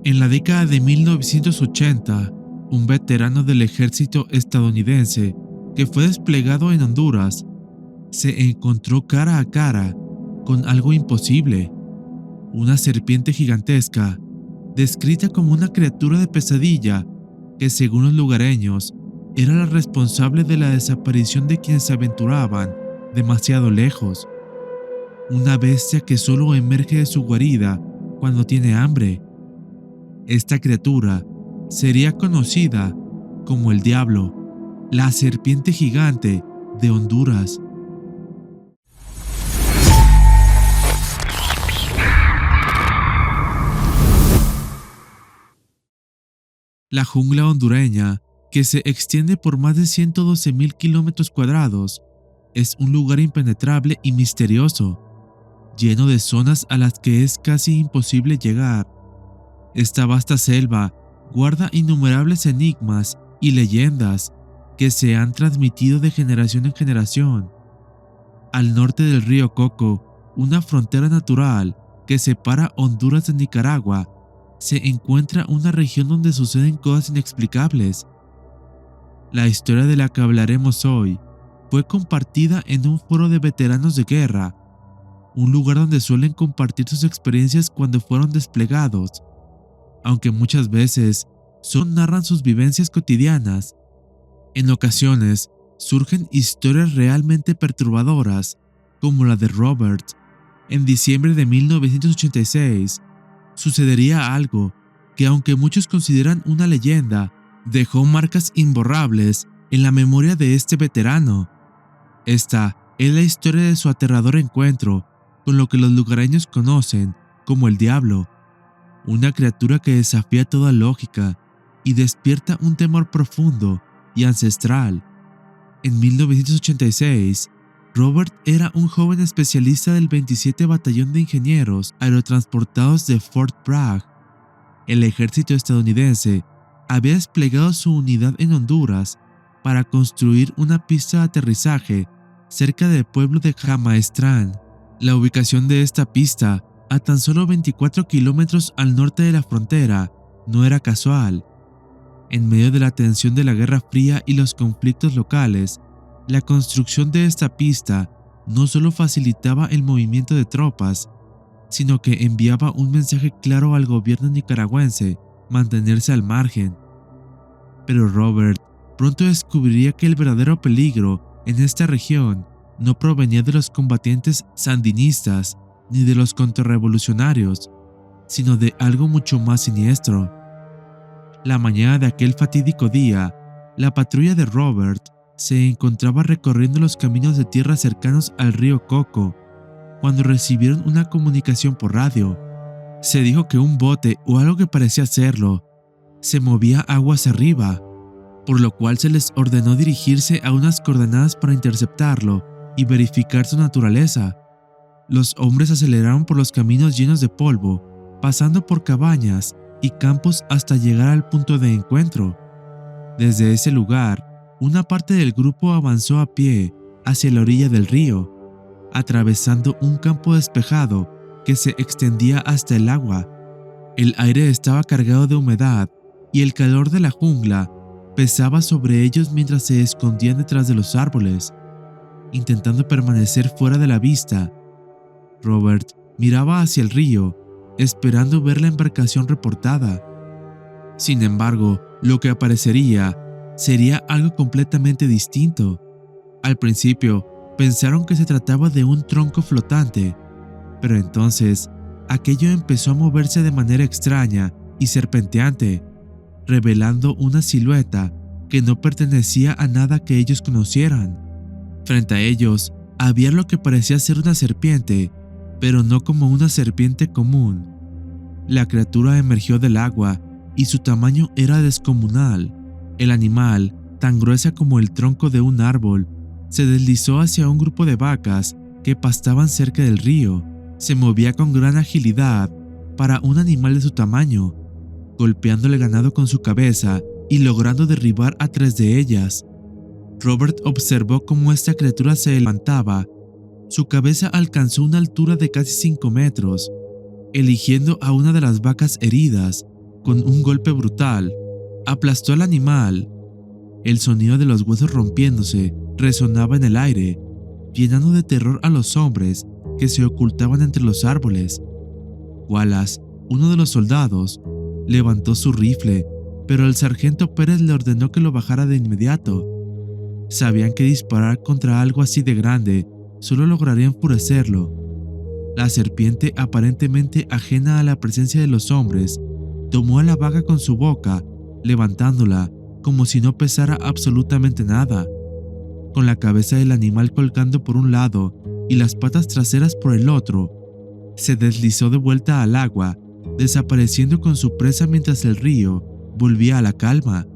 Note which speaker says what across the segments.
Speaker 1: En la década de 1980, un veterano del ejército estadounidense que fue desplegado en Honduras se encontró cara a cara con algo imposible: una serpiente gigantesca, descrita como una criatura de pesadilla que, según los lugareños, era la responsable de la desaparición de quienes se aventuraban demasiado lejos. Una bestia que solo emerge de su guarida cuando tiene hambre. Esta criatura sería conocida como el Diablo, la serpiente gigante de Honduras. La jungla hondureña, que se extiende por más de 112.000 kilómetros cuadrados, es un lugar impenetrable y misterioso, lleno de zonas a las que es casi imposible llegar. Esta vasta selva guarda innumerables enigmas y leyendas que se han transmitido de generación en generación. Al norte del río Coco, una frontera natural que separa Honduras de Nicaragua, se encuentra una región donde suceden cosas inexplicables. La historia de la que hablaremos hoy fue compartida en un foro de veteranos de guerra, un lugar donde suelen compartir sus experiencias cuando fueron desplegados, aunque muchas veces solo narran sus vivencias cotidianas. En ocasiones surgen historias realmente perturbadoras, como la de Robert. En diciembre de 1986, sucedería algo que, aunque muchos consideran una leyenda, dejó marcas imborrables en la memoria de este veterano. Esta es la historia de su aterrador encuentro con lo que los lugareños conocen como el Diablo, una criatura que desafía toda lógica y despierta un temor profundo y ancestral. En 1986, Robert era un joven especialista del 27 Batallón de Ingenieros Aerotransportados de Fort Bragg. El ejército estadounidense había desplegado su unidad en Honduras para construir una pista de aterrizaje cerca del pueblo de Jamaestrán. La ubicación de esta pista, a tan solo 24 kilómetros al norte de la frontera, no era casual. En medio de la tensión de la Guerra Fría y los conflictos locales, la construcción de esta pista no solo facilitaba el movimiento de tropas, sino que enviaba un mensaje claro al gobierno nicaragüense: mantenerse al margen. Pero Robert pronto descubriría que el verdadero peligro en esta región no provenía de los combatientes sandinistas ni de los contrarrevolucionarios, sino de algo mucho más siniestro. La mañana de aquel fatídico día, la patrulla de Robert se encontraba recorriendo los caminos de tierra cercanos al río Coco cuando recibieron una comunicación por radio. Se dijo que un bote, o algo que parecía serlo, se movía aguas arriba, por lo cual se les ordenó dirigirse a unas coordenadas para interceptarlo y verificar su naturaleza. Los hombres aceleraron por los caminos llenos de polvo, pasando por cabañas y campos hasta llegar al punto de encuentro. Desde ese lugar, una parte del grupo avanzó a pie hacia la orilla del río, atravesando un campo despejado que se extendía hasta el agua. El aire estaba cargado de humedad y el calor de la jungla pesaba sobre ellos mientras se escondían detrás de los árboles, intentando permanecer fuera de la vista. Robert miraba hacia el río, esperando ver la embarcación reportada. Sin embargo, lo que aparecería sería algo completamente distinto. Al principio, pensaron que se trataba de un tronco flotante, pero entonces aquello empezó a moverse de manera extraña y serpenteante, revelando una silueta que no pertenecía a nada que ellos conocieran. Frente a ellos había lo que parecía ser una serpiente, pero no como una serpiente común. La criatura emergió del agua y su tamaño era descomunal. El animal, tan gruesa como el tronco de un árbol, se deslizó hacia un grupo de vacas que pastaban cerca del río. Se movía con gran agilidad para un animal de su tamaño, golpeando el ganado con su cabeza y logrando derribar a 3 de ellas. Robert observó cómo esta criatura se levantaba. Su cabeza alcanzó una altura de casi 5 metros, eligiendo a una de las vacas heridas Con un golpe brutal, aplastó al animal. El sonido de los huesos rompiéndose resonaba en el aire, llenando de terror a los hombres que se ocultaban entre los árboles. Wallace, uno de los soldados, levantó su rifle, pero el sargento Pérez le ordenó que lo bajara de inmediato. Sabían que disparar contra algo así de grande solo lograría enfurecerlo. La serpiente, aparentemente ajena a la presencia de los hombres, tomó a la vaca con su boca, levantándola como si no pesara absolutamente nada. Con la cabeza del animal colgando por un lado y las patas traseras por el otro, se deslizó de vuelta al agua, desapareciendo con su presa mientras el río volvía a la calma.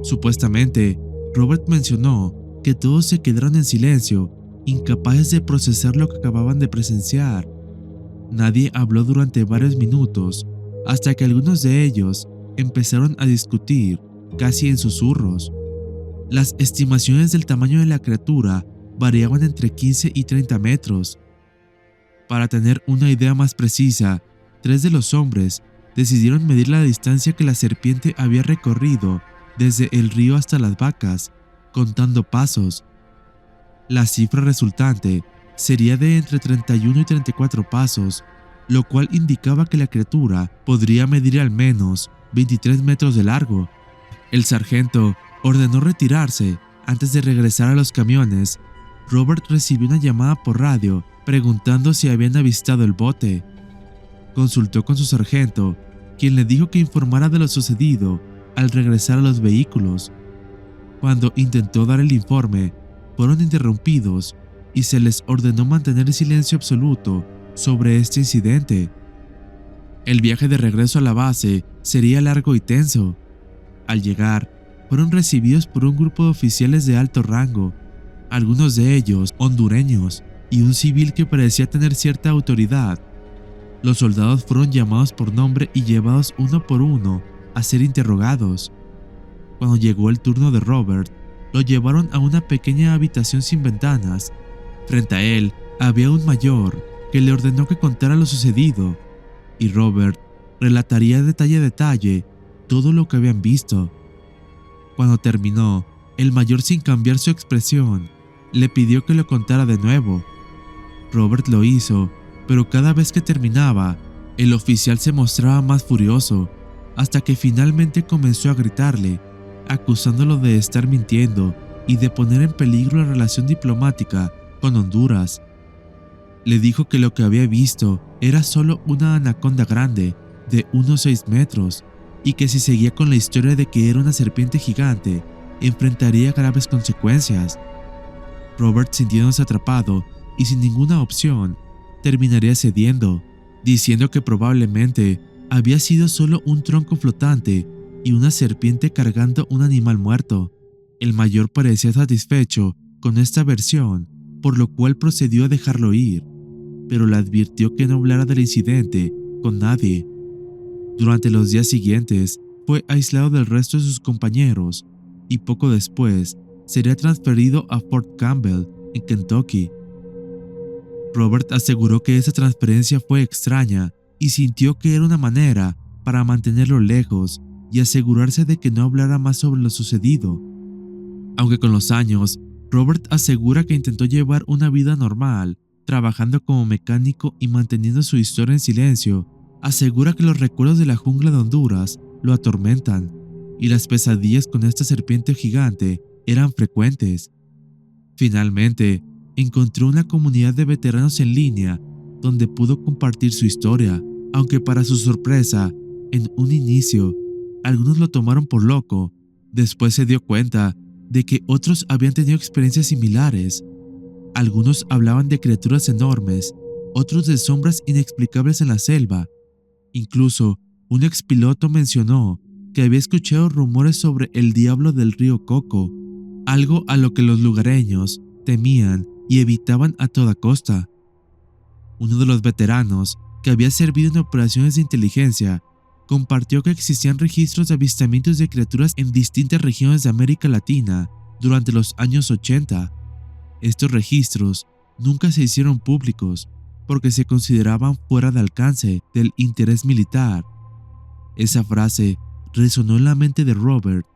Speaker 1: Supuestamente, Robert mencionó que todos se quedaron en silencio, incapaces de procesar lo que acababan de presenciar. Nadie habló durante varios minutos, hasta que algunos de ellos empezaron a discutir, casi en susurros. Las estimaciones del tamaño de la criatura variaban entre 15 y 30 metros. Para tener una idea más precisa, 3 de los hombres decidieron medir la distancia que la serpiente había recorrido desde el río hasta las vacas, contando pasos. La cifra resultante sería de entre 31 y 34 pasos, lo cual indicaba que la criatura podría medir al menos 23 metros de largo. El sargento ordenó retirarse. Antes de regresar a los camiones, Robert recibió una llamada por radio preguntando si habían avistado el bote. Consultó con su sargento, quien le dijo que informara de lo sucedido al regresar a los vehículos. Cuando intentó dar el informe, fueron interrumpidos y se les ordenó mantener silencio absoluto sobre este incidente. El viaje de regreso a la base sería largo y tenso. Al llegar, fueron recibidos por un grupo de oficiales de alto rango, algunos de ellos hondureños, y un civil que parecía tener cierta autoridad. Los soldados fueron llamados por nombre y llevados uno por uno a ser interrogados. Cuando llegó el turno de Robert, lo llevaron a una pequeña habitación sin ventanas. Frente a él había un mayor que le ordenó que contara lo sucedido, y Robert relataría detalle a detalle todo lo que habían visto. Cuando terminó, el mayor, sin cambiar su expresión, le pidió que lo contara de nuevo. Robert lo hizo, pero cada vez que terminaba, el oficial se mostraba más furioso, hasta que finalmente comenzó a gritarle, acusándolo de estar mintiendo y de poner en peligro la relación diplomática con Honduras. Le dijo que lo que había visto era solo una anaconda grande de unos 6 metros y que si seguía con la historia de que era una serpiente gigante, enfrentaría graves consecuencias. Robert, sintiéndose atrapado y sin ninguna opción, terminaría cediendo, diciendo que probablemente había sido solo un tronco flotante y una serpiente cargando un animal muerto. El mayor parecía satisfecho con esta versión, por lo cual procedió a dejarlo ir, pero le advirtió que no hablara del incidente con nadie. Durante los días siguientes, fue aislado del resto de sus compañeros y poco después sería transferido a Fort Campbell, en Kentucky. Robert aseguró que esa transferencia fue extraña y sintió que era una manera para mantenerlo lejos y asegurarse de que no hablara más sobre lo sucedido. Aunque con los años, Robert asegura que intentó llevar una vida normal, trabajando como mecánico y manteniendo su historia en silencio, asegura que los recuerdos de la jungla de Honduras lo atormentan y las pesadillas con esta serpiente gigante eran frecuentes. Finalmente, encontró una comunidad de veteranos en línea donde pudo compartir su historia, aunque para su sorpresa, en un inicio, algunos lo tomaron por loco. Después se dio cuenta de que otros habían tenido experiencias similares. Algunos hablaban de criaturas enormes, otros de sombras inexplicables en la selva. Incluso, un expiloto mencionó que había escuchado rumores sobre el diablo del río Coco, algo a lo que los lugareños temían y evitaban a toda costa. Uno de los veteranos, que había servido en operaciones de inteligencia, compartió que existían registros de avistamientos de criaturas en distintas regiones de América Latina durante los años 80. Estos registros nunca se hicieron públicos porque se consideraban fuera de alcance del interés militar. Esa frase resonó en la mente de Robert,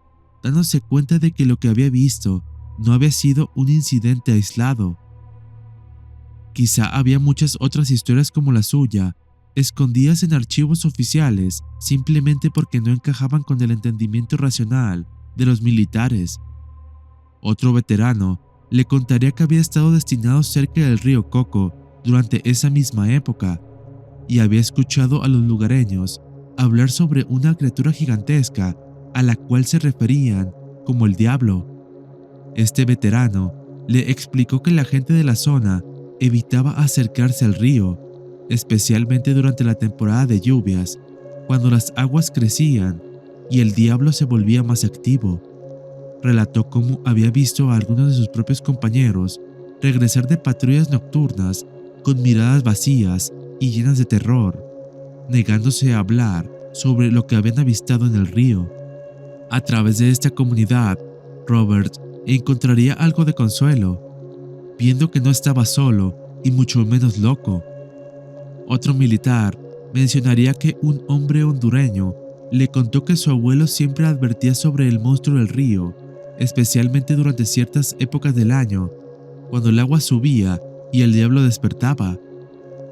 Speaker 1: dándose cuenta de que lo que había visto no había sido un incidente aislado. Quizá había muchas otras historias como la suya, escondidas en archivos oficiales simplemente porque no encajaban con el entendimiento racional de los militares. Otro veterano le contaría que había estado destinado cerca del río Coco durante esa misma época y había escuchado a los lugareños hablar sobre una criatura gigantesca a la cual se referían como el Diablo. Este veterano le explicó que la gente de la zona evitaba acercarse al río, especialmente durante la temporada de lluvias, cuando las aguas crecían y el diablo se volvía más activo. Relató cómo había visto a algunos de sus propios compañeros regresar de patrullas nocturnas con miradas vacías y llenas de terror, negándose a hablar sobre lo que habían avistado en el río. A través de esta comunidad, Robert encontraría algo de consuelo, viendo que no estaba solo y mucho menos loco. Otro militar mencionaría que un hombre hondureño le contó que su abuelo siempre advertía sobre el monstruo del río, especialmente durante ciertas épocas del año, cuando el agua subía y el diablo despertaba.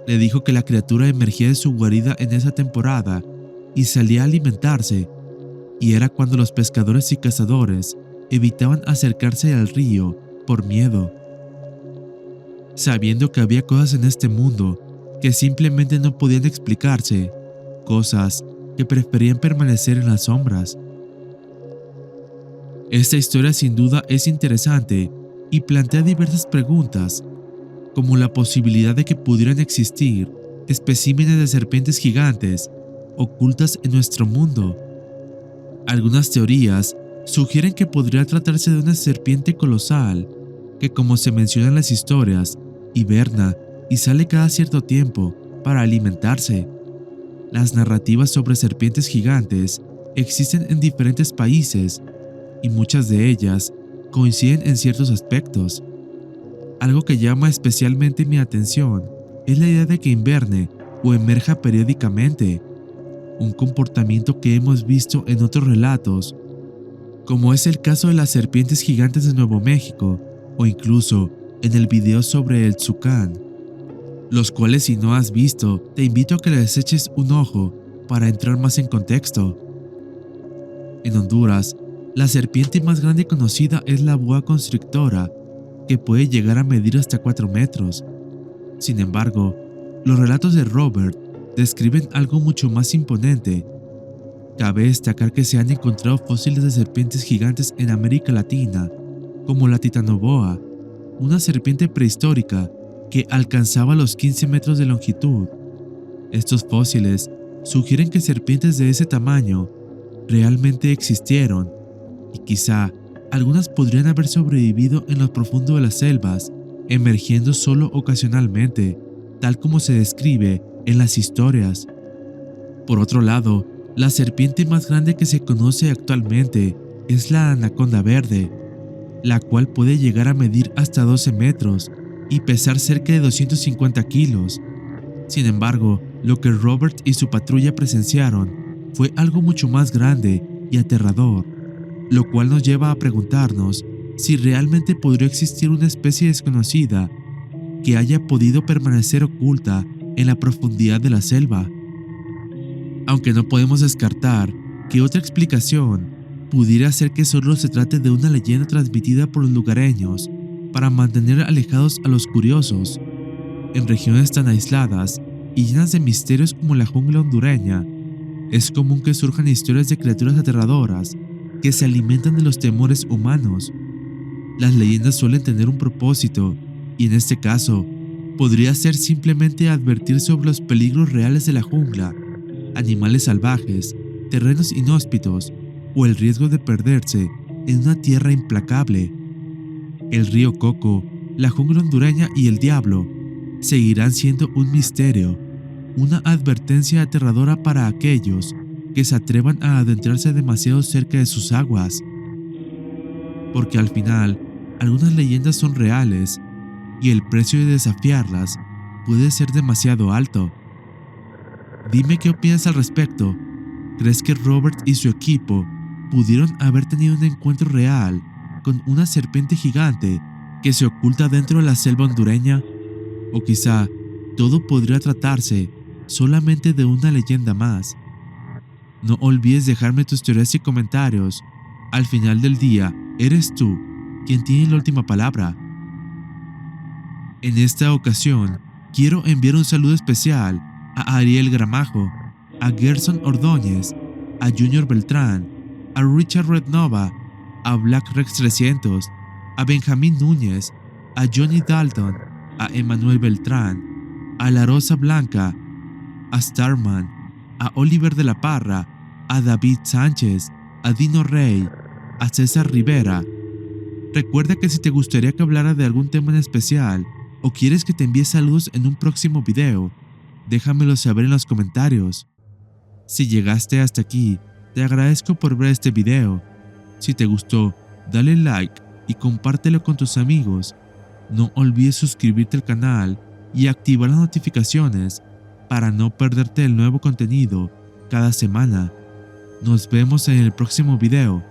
Speaker 1: Le dijo que la criatura emergía de su guarida en esa temporada y salía a alimentarse, y era cuando los pescadores y cazadores evitaban acercarse al río por miedo, sabiendo que había cosas en este mundo que simplemente no podían explicarse, cosas que preferían permanecer en las sombras. Esta historia sin duda es interesante y plantea diversas preguntas, como la posibilidad de que pudieran existir especímenes de serpientes gigantes ocultas en nuestro mundo. Algunas teorías sugieren que podría tratarse de una serpiente colosal que, como se menciona en las historias, hiberna y sale cada cierto tiempo para alimentarse. Las narrativas sobre serpientes gigantes existen en diferentes países y muchas de ellas coinciden en ciertos aspectos. Algo que llama especialmente mi atención es la idea de que inverne o emerja periódicamente, un comportamiento que hemos visto en otros relatos, como es el caso de las serpientes gigantes de Nuevo México o incluso en el video sobre el Tsucan, los cuales, si no has visto, te invito a que les eches un ojo para entrar más en contexto. En Honduras, la serpiente más grande conocida es la boa constrictora, que puede llegar a medir hasta 4 metros. Sin embargo, los relatos de Robert describen algo mucho más imponente. Cabe destacar que se han encontrado fósiles de serpientes gigantes en América Latina, como la titanoboa, una serpiente prehistórica que alcanzaba los 15 metros de longitud. Estos fósiles sugieren que serpientes de ese tamaño realmente existieron y quizá algunas podrían haber sobrevivido en lo profundo de las selvas, emergiendo solo ocasionalmente, tal como se describe en las historias. Por otro lado, la serpiente más grande que se conoce actualmente es la anaconda verde, la cual puede llegar a medir hasta 12 metros y pesar cerca de 250 kilos. Sin embargo, lo que Robert y su patrulla presenciaron fue algo mucho más grande y aterrador, lo cual nos lleva a preguntarnos si realmente podría existir una especie desconocida que haya podido permanecer oculta en la profundidad de la selva. Aunque no podemos descartar que otra explicación pudiera ser que solo se trate de una leyenda transmitida por los lugareños para mantener alejados a los curiosos. En regiones tan aisladas y llenas de misterios como la jungla hondureña, es común que surjan historias de criaturas aterradoras que se alimentan de los temores humanos. Las leyendas suelen tener un propósito, y en este caso, podría ser simplemente advertir sobre los peligros reales de la jungla, animales salvajes, terrenos inhóspitos o el riesgo de perderse en una tierra implacable. El río Coco, la jungla hondureña y el diablo seguirán siendo un misterio, una advertencia aterradora para aquellos que se atrevan a adentrarse demasiado cerca de sus aguas. Porque al final, algunas leyendas son reales y el precio de desafiarlas puede ser demasiado alto. Dime qué opinas al respecto. ¿Crees que Robert y su equipo pudieron haber tenido un encuentro real con una serpiente gigante que se oculta dentro de la selva hondureña? O quizá todo podría tratarse solamente de una leyenda más. No olvides dejarme tus teorías y comentarios. Al final del día, eres tú quien tiene la última palabra. En esta ocasión, quiero enviar un saludo especial a Ariel Gramajo, a Gerson Ordóñez, a Junior Beltrán, a Richard Rednova, a Black Rex 300, a Benjamín Núñez, a Johnny Dalton, a Emanuel Beltrán, a La Rosa Blanca, a Starman, a Oliver de la Parra, a David Sánchez, a Dino Rey, a César Rivera. Recuerda que si te gustaría que hablara de algún tema en especial o quieres que te envíe saludos en un próximo video, déjamelo saber en los comentarios. Si llegaste hasta aquí, te agradezco por ver este video. Si te gustó, dale like y compártelo con tus amigos. No olvides suscribirte al canal y activar las notificaciones para no perderte el nuevo contenido cada semana. Nos vemos en el próximo video.